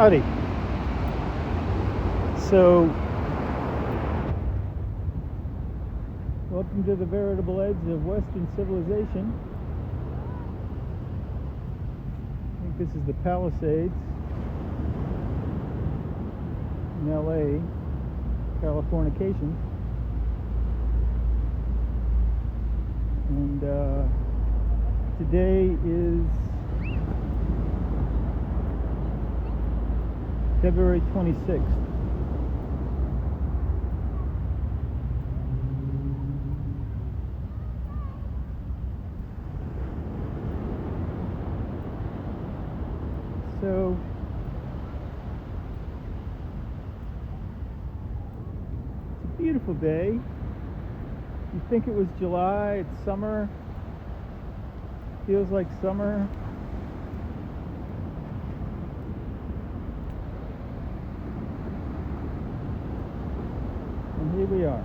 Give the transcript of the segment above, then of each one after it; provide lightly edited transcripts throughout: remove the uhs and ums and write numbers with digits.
Howdy. So, welcome to the veritable edge of Western civilization. I think this is the Palisades in LA, Californication. And today is February 26th. So, it's a beautiful day. You think it was July, it's summer. Feels like summer. And here we are.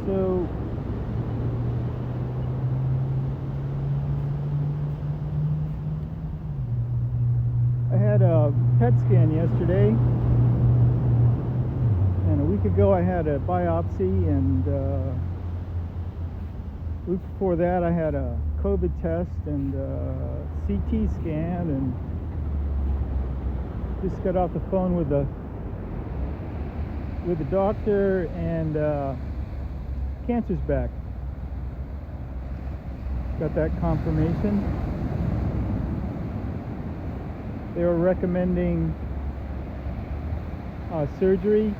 So, I had a PET scan yesterday, and a week ago I had a biopsy, and a week before that I had a COVID test and a CT scan, and just got off the phone with the doctor, and cancer's back. Got that confirmation. They were recommending surgery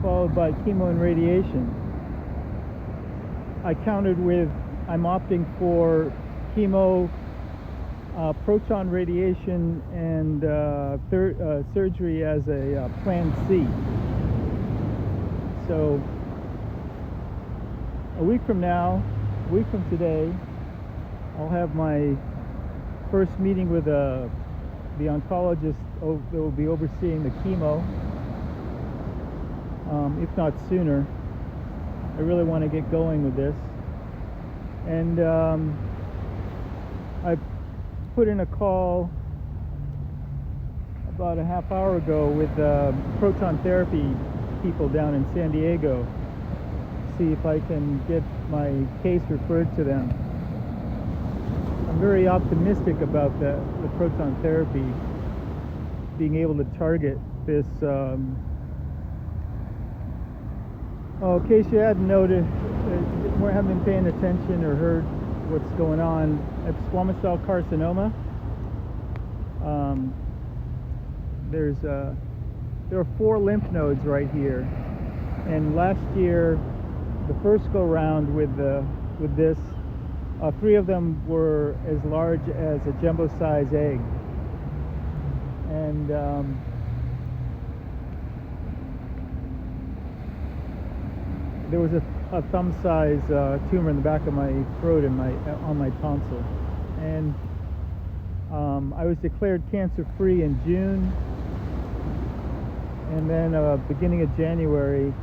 followed by chemo and radiation. I countered with I'm opting for chemo, proton radiation, and surgery as a plan C. So a week from today, I'll have my first meeting with the oncologist that will be overseeing the chemo, if not sooner. I really want to get going with this. And I put in a call about a half hour ago with proton therapy people down in San Diego, see if I can get my case referred to them. I'm very optimistic about the proton therapy being able to target this. In case you hadn't noticed, haven't been paying attention or heard what's going on, it's squamous cell carcinoma. There are 4 lymph nodes right here, and last year, the first go round with this. 3 of them were as large as a jumbo-sized egg, and there was a thumb-sized tumor in the back of my throat and on my tonsil, and I was declared cancer-free in June, and then beginning of January,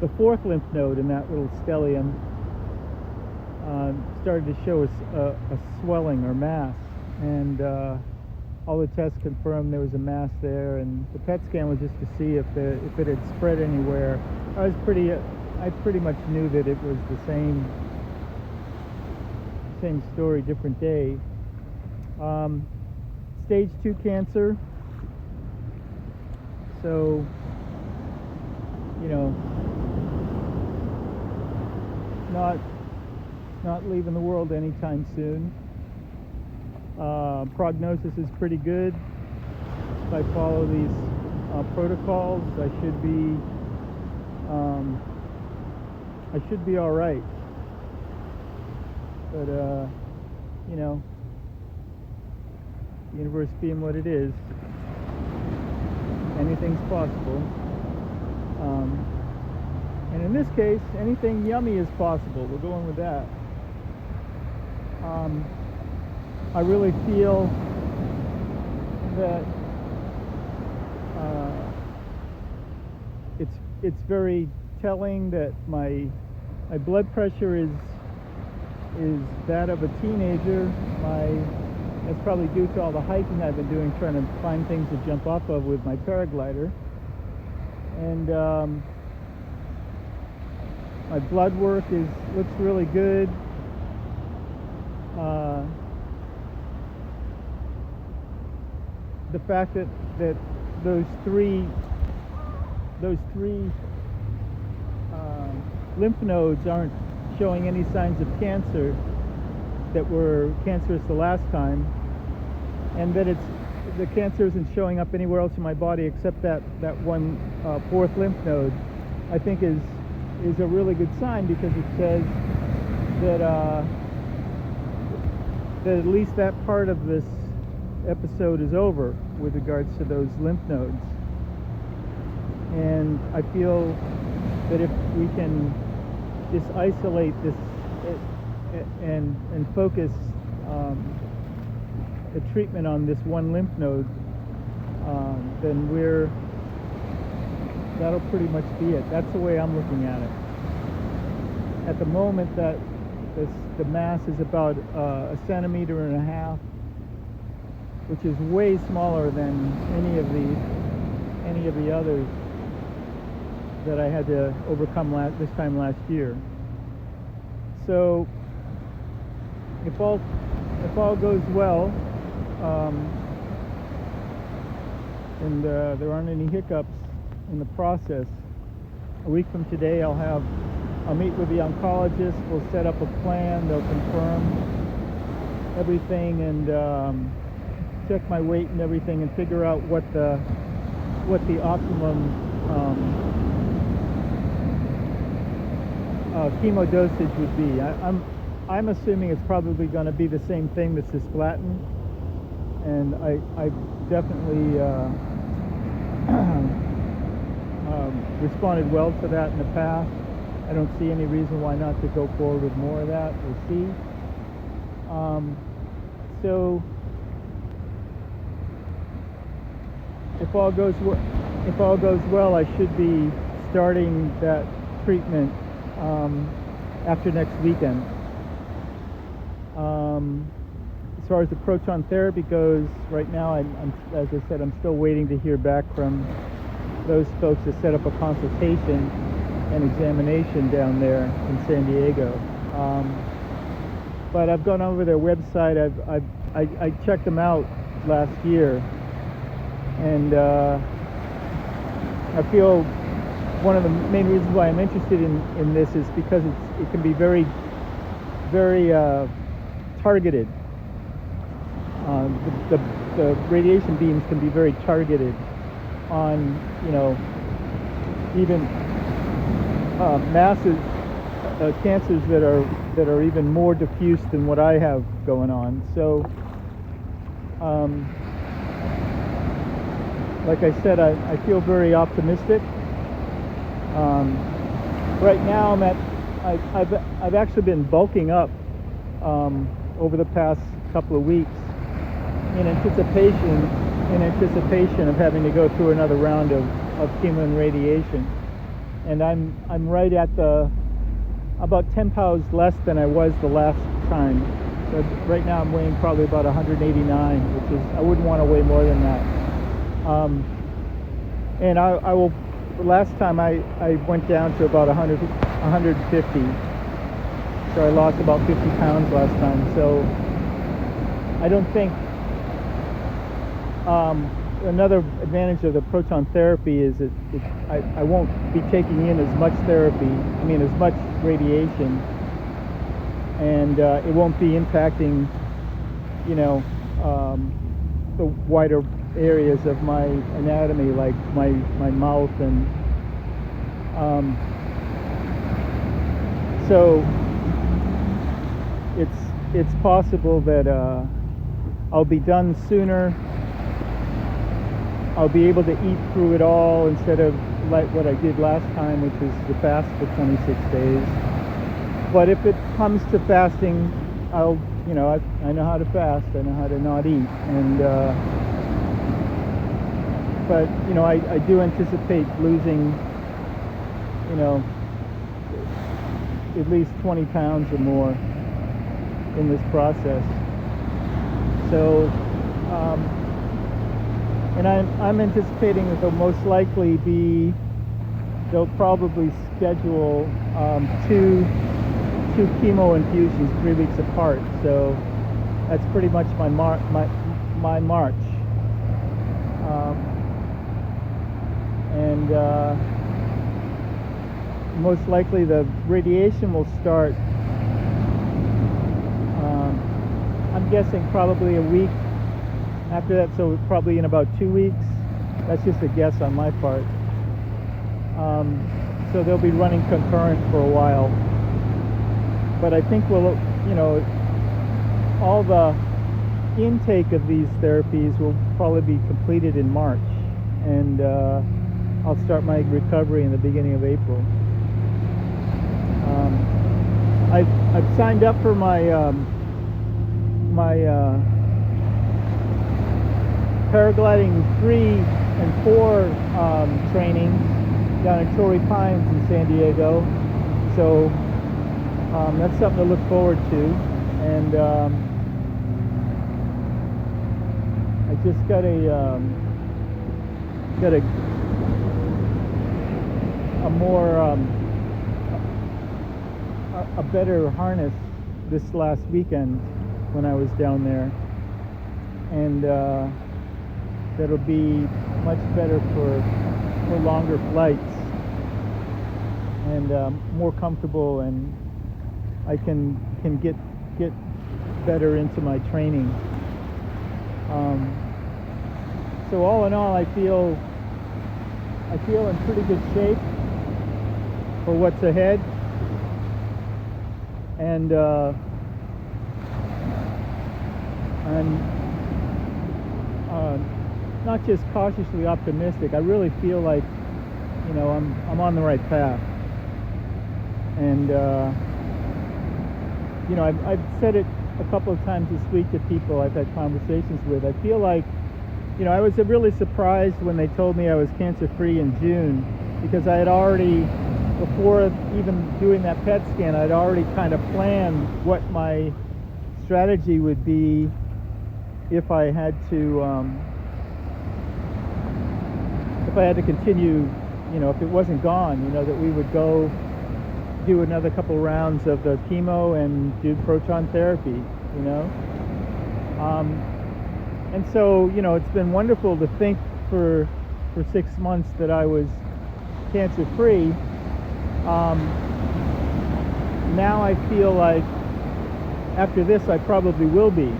the 4th lymph node in that little stellium started to show a swelling or mass, and all the tests confirmed there was a mass there, and the PET scan was just to see if it had spread anywhere. I pretty much knew that it was the same story, different day. Stage 2 cancer, so not leaving the world anytime soon. Prognosis is pretty good. If I follow these protocols, I should be all right. But the universe being what it is, anything's possible. And in this case, anything yummy is possible. We're going with that. I really feel that it's very telling that my My blood pressure is that of a teenager. That's probably due to all the hiking I've been doing, trying to find things to jump off of with my paraglider. And my blood work looks really good. The fact that those three lymph nodes aren't showing any signs of cancer that were cancerous the last time, and that the cancer isn't showing up anywhere else in my body except that one fourth lymph node, I think is a really good sign, because it says that at least that part of this episode is over with regards to those lymph nodes. And I feel that if we can just isolate this and focus the treatment on this one lymph node, then that'll pretty much be it. That's the way I'm looking at it. At the moment, that the mass is about 1.5 centimeters, which is way smaller than any of the others that I had to overcome this time last year. So if all goes well, and there aren't any hiccups in the process, a week from today I'll meet with the oncologist. We'll set up a plan. They'll confirm everything and check my weight and everything, and figure out what the optimum chemo dosage would be. I'm assuming it's probably going to be the same thing, the cisplatin, and I definitely responded well to that in the past. I don't see any reason why not to go forward with more of that. We'll see. So if all goes well, I should be starting that treatment after next weekend. As far as the proton therapy goes, right now, I'm as I said, I'm still waiting to hear back from those folks to set up a consultation and examination down there in San Diego. But I've gone over their website. I checked them out last year, and I feel one of the main reasons why I'm interested in this is because it can be very, very targeted. The radiation beams can be very targeted on, even massive cancers that are even more diffuse than what I have going on. So, like I said, I feel very optimistic. Right now I've actually been bulking up over the past couple of weeks in anticipation of having to go through another round of chemo and radiation. And I'm right at about 10 pounds less than I was the last time. So right now I'm weighing probably about 189, which is, I wouldn't want to weigh more than that. And I will. Last time I went down to about 150. So I lost about 50 pounds last time. So I don't think another advantage of the proton therapy is I won't be taking in as much as much radiation, and it won't be impacting, the wider areas of my anatomy, like my mouth, and so it's possible that I'll be done sooner. I'll be able to eat through it all instead of like what I did last time, which was the fast for 26 days. But if it comes to fasting, I know how to fast. I know how to not eat, and but I do anticipate losing, at least 20 pounds or more in this process. So, and I'm anticipating that they'll probably schedule two chemo infusions 3 weeks apart. So that's pretty much my march. And most likely the radiation will start, I'm guessing probably a week after that, so probably in about 2 weeks. That's just a guess on my part. So they'll be running concurrent for a while. But I think all the intake of these therapies will probably be completed in March, and I'll start my recovery in the beginning of April. I've signed up for my paragliding 3 and 4 training down in Torrey Pines in San Diego. So that's something to look forward to. And I just got a better harness this last weekend when I was down there, and that'll be much better for longer flights, and more comfortable, and I can get better into my training. So all in all, I feel in pretty good shape for what's ahead, and I'm not just cautiously optimistic. I really feel like, I'm on the right path. And I've said it a couple of times this week to people I've had conversations with. I feel like, I was really surprised when they told me I was cancer-free in June, because I had already, before even doing that PET scan, I'd already kind of planned what my strategy would be if I had to continue, if it wasn't gone, that we would go do another couple rounds of the chemo and do proton therapy, and so, it's been wonderful to think for 6 months that I was cancer-free. Now I feel like after this I probably will be,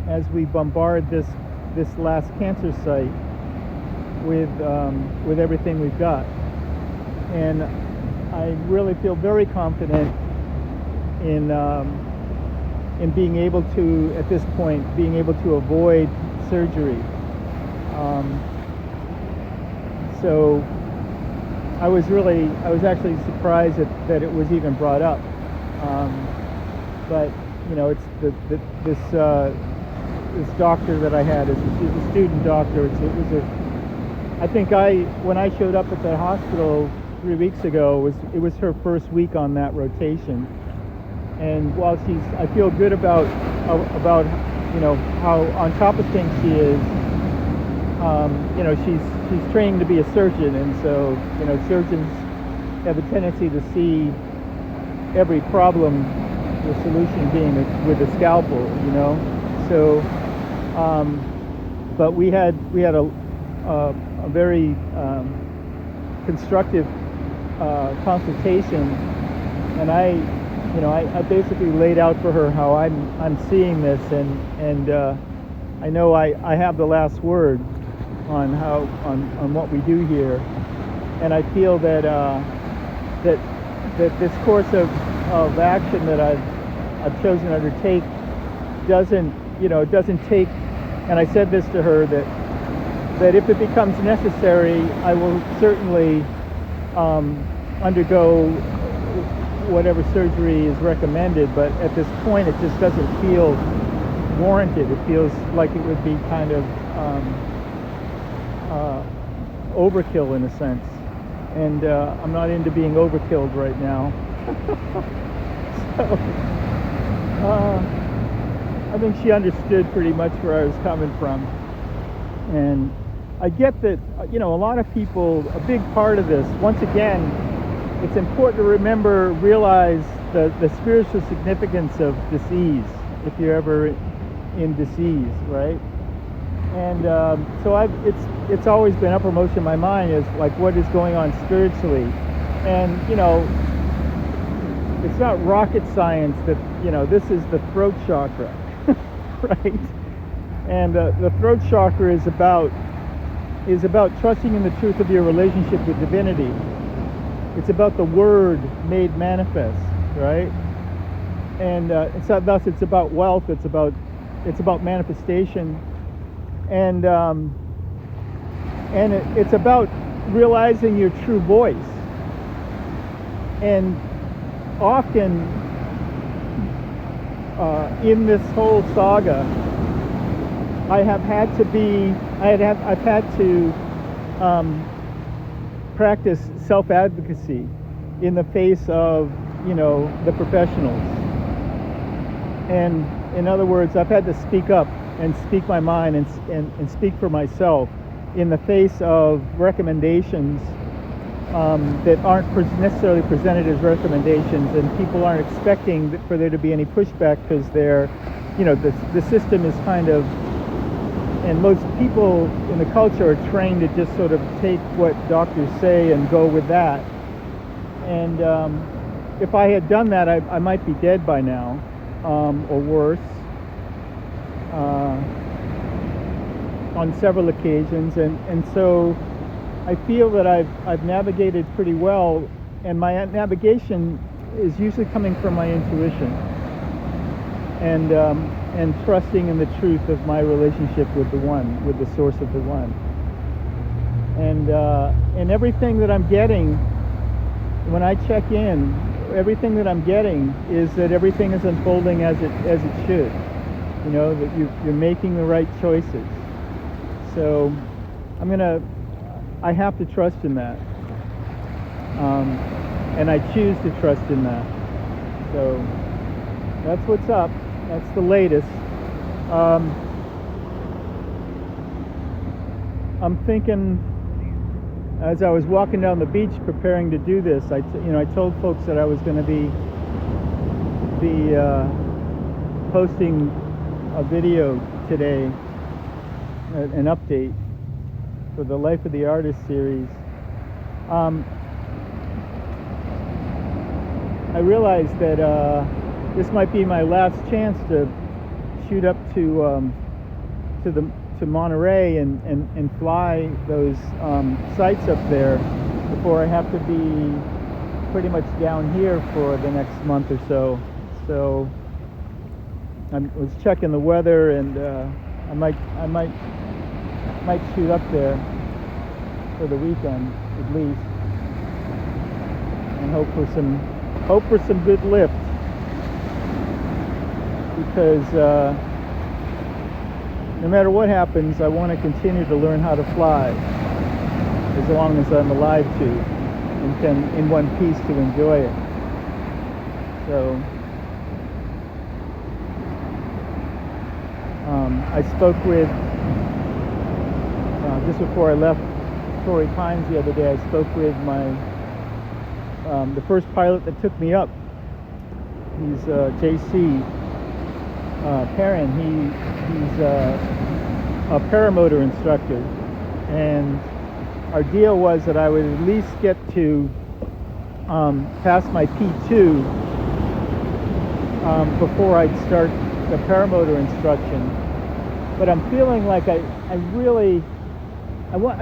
as we bombard this last cancer site with everything we've got. And I really feel very confident in being able to, at this point, being able to avoid surgery. So I was actually surprised that it was even brought up. But it's this doctor that I had is a student doctor. I think when I showed up at the hospital 3 weeks ago, it was her first week on that rotation. And while I feel good about how on top of things she is, she's training to be a surgeon, and so surgeons have a tendency to see every problem, the solution being with a scalpel, So, but we had a very constructive consultation, and I basically laid out for her how I'm seeing this, and I know I have the last word on what we do here, and I feel that this course of action that I've chosen to undertake doesn't take, and I said this to her, that if it becomes necessary, I will certainly undergo whatever surgery is recommended, but at this point it just doesn't feel warranted. It feels like it would be kind of overkill in a sense. and I'm not into being overkilled right now. So I think she understood pretty much where I was coming from. And I get that, a lot of people, a big part of this, once again, it's important to realize the spiritual significance of disease, if you're ever in disease, right? And so it's always been uppermost in my mind is like what is going on spiritually. And, it's not rocket science that, this is the throat chakra, right? And the throat chakra is about trusting in the truth of your relationship with divinity. It's about the word made manifest, right? And thus it's about wealth. It's about manifestation, and it's about realizing your true voice. And often in this whole saga, I've had to practice self-advocacy in the face of, the professionals. And in other words, I've had to speak up and speak my mind and speak for myself in the face of recommendations that aren't necessarily presented as recommendations, and people aren't expecting for there to be any pushback because they're, the system is kind of, and most people in the culture are trained to just sort of take what doctors say and go with that. And if I had done that, I might be dead by now, or worse, on several occasions. And so I feel that I've navigated pretty well, and my navigation is usually coming from my intuition and trusting in the truth of my relationship with the One, with the source of the One. And everything that I'm getting when I check in, everything that I'm getting is that everything is unfolding as it should. That you're making the right choices. So I have to trust in that, and I choose to trust in that. So that's what's up. That's the latest. I'm thinking, as I was walking down the beach preparing to do this, I told folks that I was going to be posting a video today, an update for the Life-o-the-Artist series. I realized that this might be my last chance to shoot up to Monterey and fly those sites up there before I have to be pretty much down here for the next month or so. So I was checking the weather, and I might shoot up there for the weekend at least, and hope for some good lift, because no matter what happens, I want to continue to learn how to fly as long as I'm alive to, and can in one piece to enjoy it. So I spoke with, just before I left Torrey Pines the other day, I spoke with the first pilot that took me up. He's JC Perrin. He's a paramotor instructor, and our deal was that I would at least get to pass my P2 before I'd start the paramotor instruction. But I'm feeling like I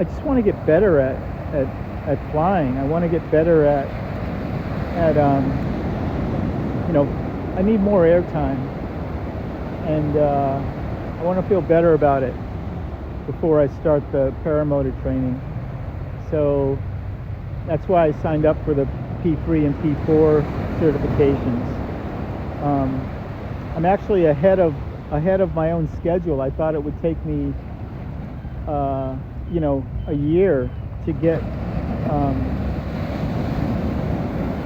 just want to get better at flying. I want to get better at I need more airtime, and I want to feel better about it before I start the paramotor training. So that's why I signed up for the P3 and P4 certifications. I'm actually ahead of my own schedule. I thought it would take me a year to get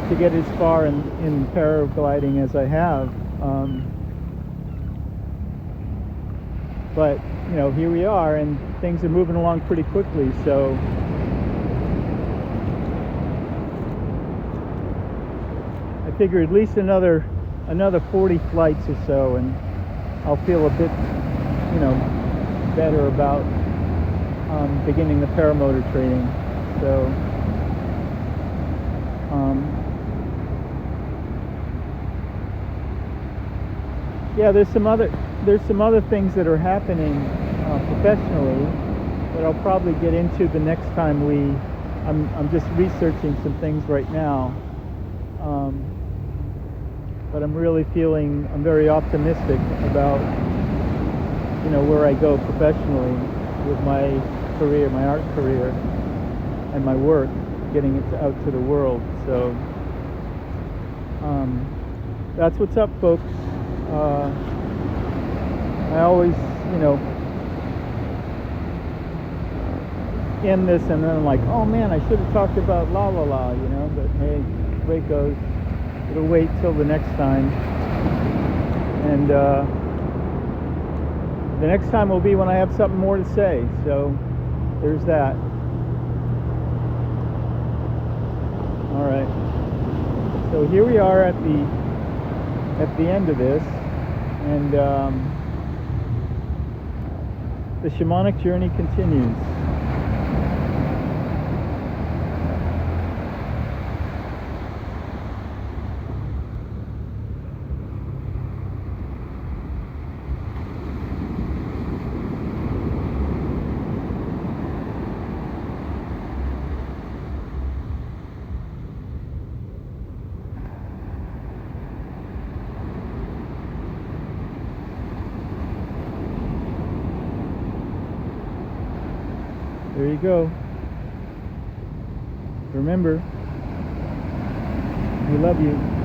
to get as far in paragliding as I have. But you know, here we are, and things are moving along pretty quickly. So I figure at least another 40 flights or so, and I'll feel a bit, you know, better about beginning the paramotor training. So yeah, there's some other things that are happening professionally that I'll probably get into the next time I'm just researching some things right now, but I'm very optimistic about, you know, where I go professionally with my career, my art career, and my work, getting it out to the world. So that's what's up, folks. I always, you know, end this and then I'm like, oh man, I should have talked about la la la, you know, but hey, the way it goes. It'll wait till the next time. And the next time will be when I have something more to say. So there's that. All right. So here we are at the end of this, and the shamanic journey continues. There you go. Remember, we love you.